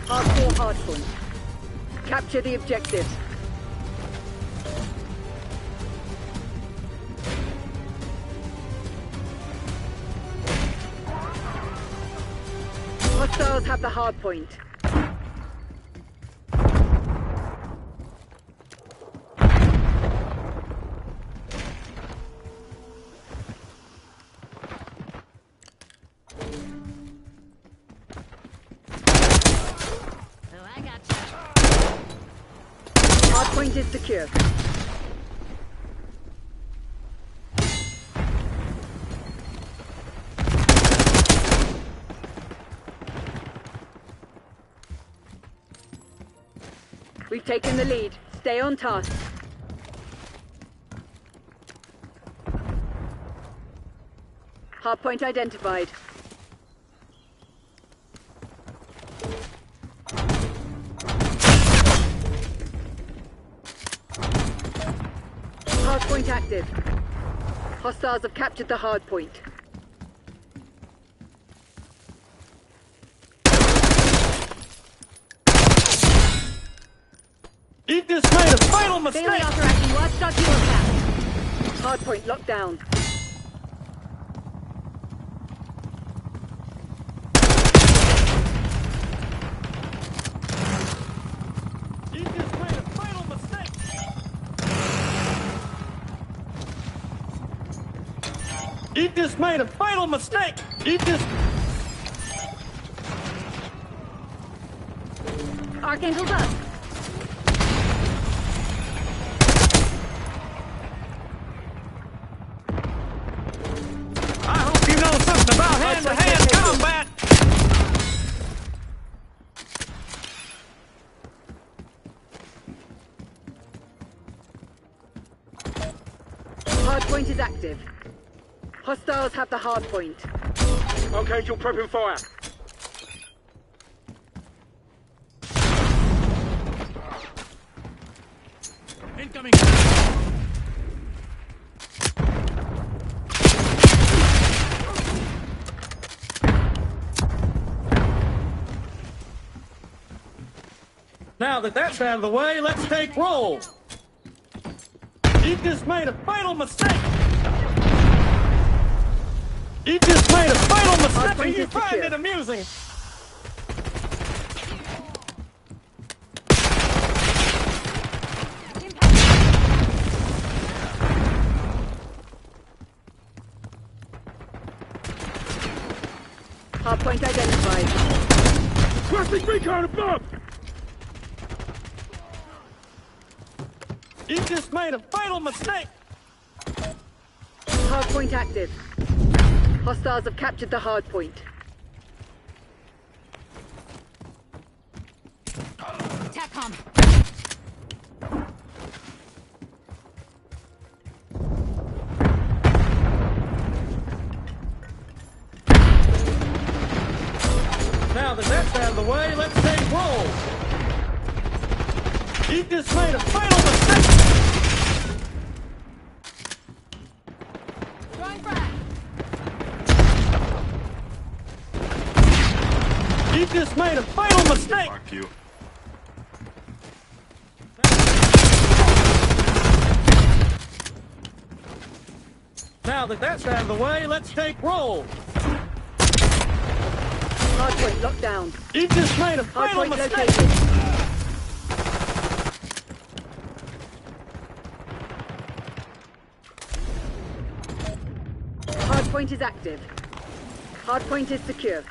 Hardcore hardpoint. Capture the objectives. Hostiles have the hardpoint. Hardpoint is secure. We've taken the lead. Stay on task. Hardpoint identified. Hardpoint active. Hostiles have captured the hardpoint. You just made a fatal mistake! Bailey authorizing watchdog to attack. Hardpoint locked down. You just made a fatal mistake! You just made a fatal mistake! You just... Archangel's up. I hope you know something about hand-to-hand combat! Hardpoint is active. Hostiles have the hardpoint. Archangel prepping fire. Incoming! Now that that's out of the way, let's take roll! You just made a fatal mistake! You just made a fatal mistake and you find it amusing! Hardpoint identified. Plastic recon above! You just made a fatal mistake! Hardpoint active. Hostiles have captured the hardpoint. TACCOM. Now that that's out of the way, let's take roll! You just made a fatal mistake! Throwing frag. You just made a fatal mistake! Fuck you. Now that that's out of the way, let's take roll! Hardpoint locked down. You just made a fatal Hardpoint mistake! located. Hardpoint is active. Hardpoint is secure.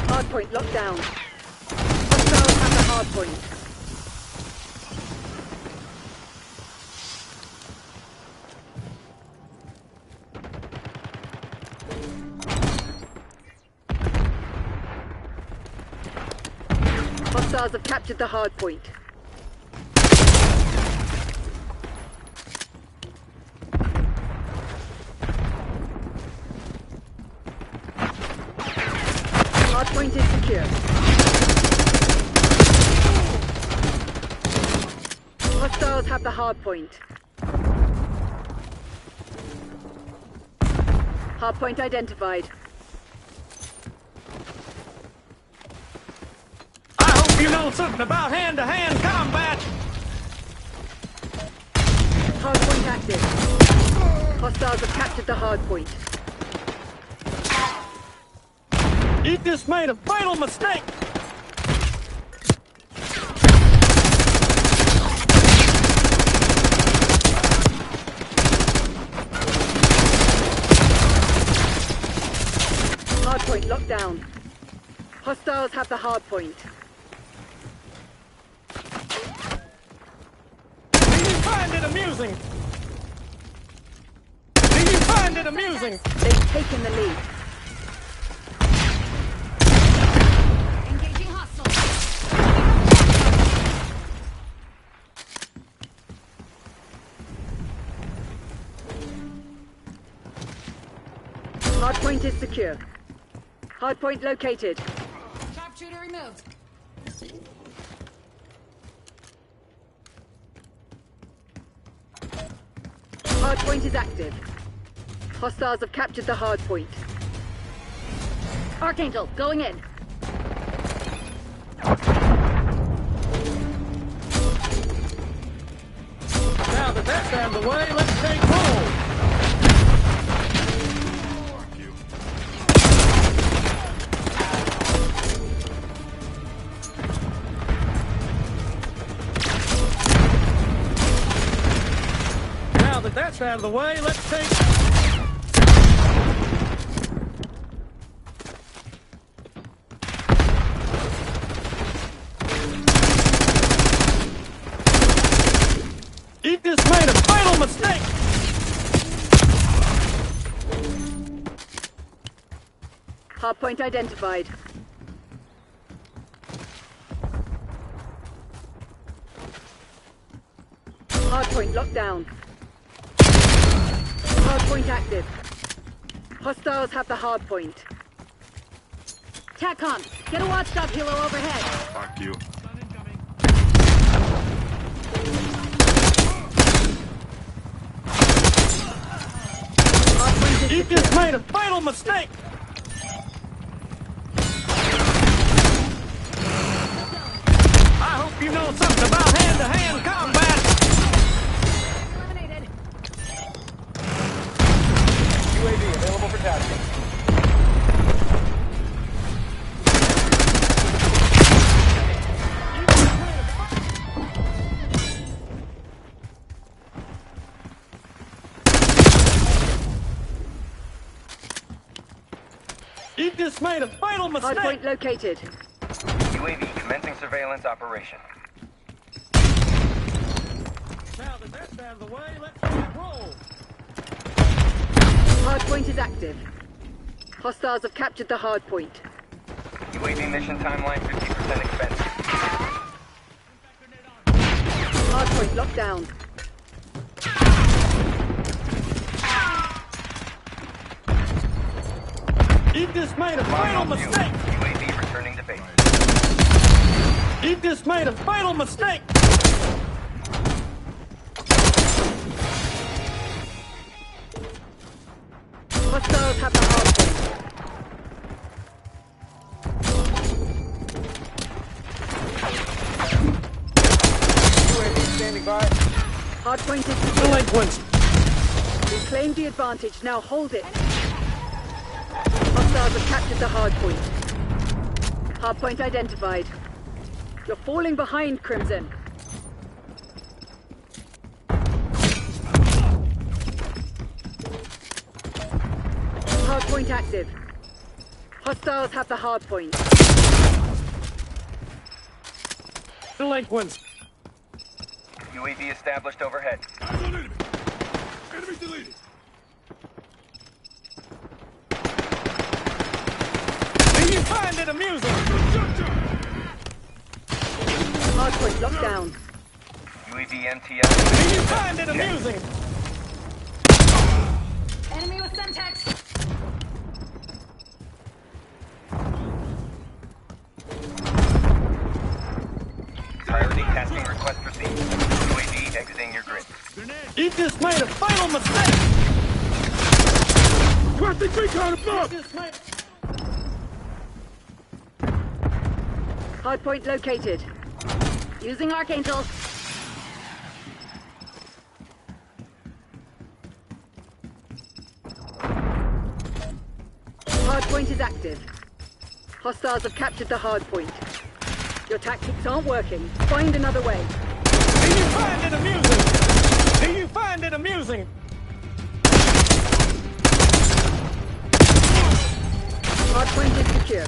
Hardpoint locked down. Hostiles have the hardpoint. Hostiles have captured the hardpoint. Hardpoint is secure. Hostiles have the hardpoint. Hardpoint identified. I hope you know something about hand-to-hand combat! Hardpoint active. Hostiles have captured the hardpoint. You just made a fatal mistake! Hardpoint locked down. Hostiles have the hardpoint. Do you find it amusing? Do you find it amusing? They've taken the lead. Engaging hostiles. Hardpoint is secure. Hardpoint located. Sharpshooter removed. Hardpoint is active. Hostiles have captured the hardpoint. Archangel, going in. Now that that's out of the way, let's take roll! Now that that's out of the way, let's take... You just made a fatal mistake! Hardpoint identified. Hardpoint locked down. Hardpoint active. Hostiles have the hardpoint. TACCOM, get a watchdog helo overhead. Fuck you. Hardpoint is You secure. just made a fatal mistake! I hope you know something about hand-to-hand combat! Eliminated. UAV available for tasking. You just made a fatal mistake! Hardpoint located. UAV commencing surveillance operation. Now that that's out of the way, let's take roll! Hardpoint is active. Hostiles have captured the hardpoint. UAV mission timeline 50% expensive. Hardpoint locked down. You just made a fatal Final 2. mistake! UAV returning to base. You just made a fatal mistake! Hostiles have the hardpoint. UAV standing by. Hardpoint is secure. Delinquents! We claimed the advantage, now hold it. Hostiles have captured the hardpoint. Hardpoint identified. You're falling behind, Crimson. Hardpoint active. Hostiles have the hardpoint. Delinquents! UAV established overhead. Eyes on enemy. Enemy deleted. Do you find it amusing? Jump, jump. Hardpoint locked down. UAV Do MTL. you find it amusing? Enemy with Semtex. Priority tasking request received. UAV exiting your grid. You just made a fatal mistake! Hostage recon above! Just made... Hardpoint located. Using Archangel. Hardpoint is active. Hostiles have captured the hardpoint. Your tactics aren't working. Find another way. Do you find it amusing? Do you find it amusing? Hardpoint is secure.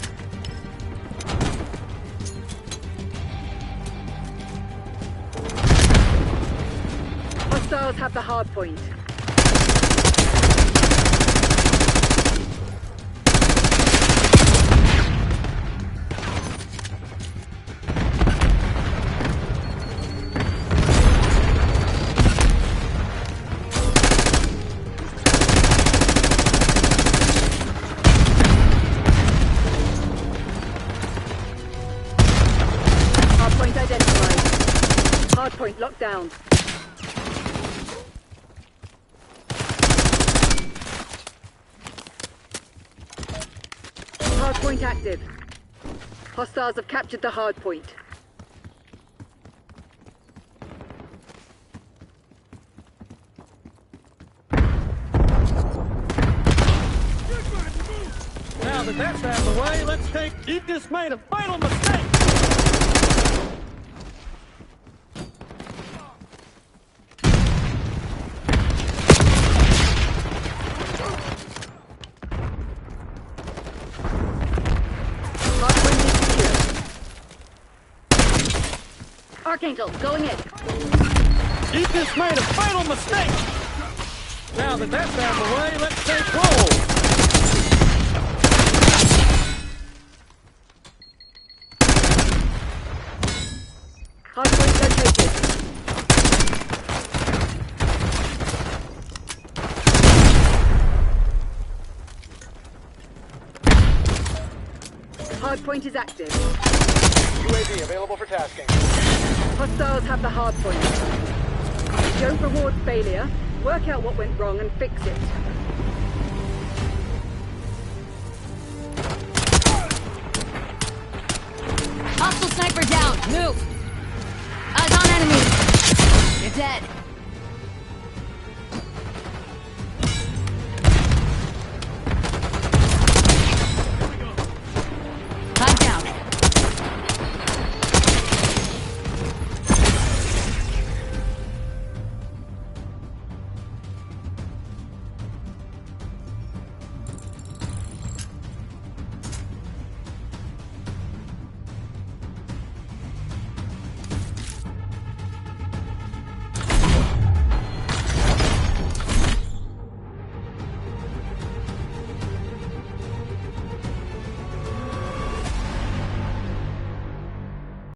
Hostiles have the hardpoint. Hardpoint identified. Hardpoint locked down. Hardpoint active. Hostiles have captured the hardpoint. Now that that's out of the way, let's take... You just made a fatal mistake! Hardpoint is secure. Archangel, going in. You just made a fatal mistake! Now that that's out of the way, let's take roll! Hardpoint located. Hardpoint is active. UAV available for tasking. Hostiles have the hardpoint. Don't reward failure. Work out what went wrong and fix it. Hostile sniper down. Move. Eyes on enemy. You're dead.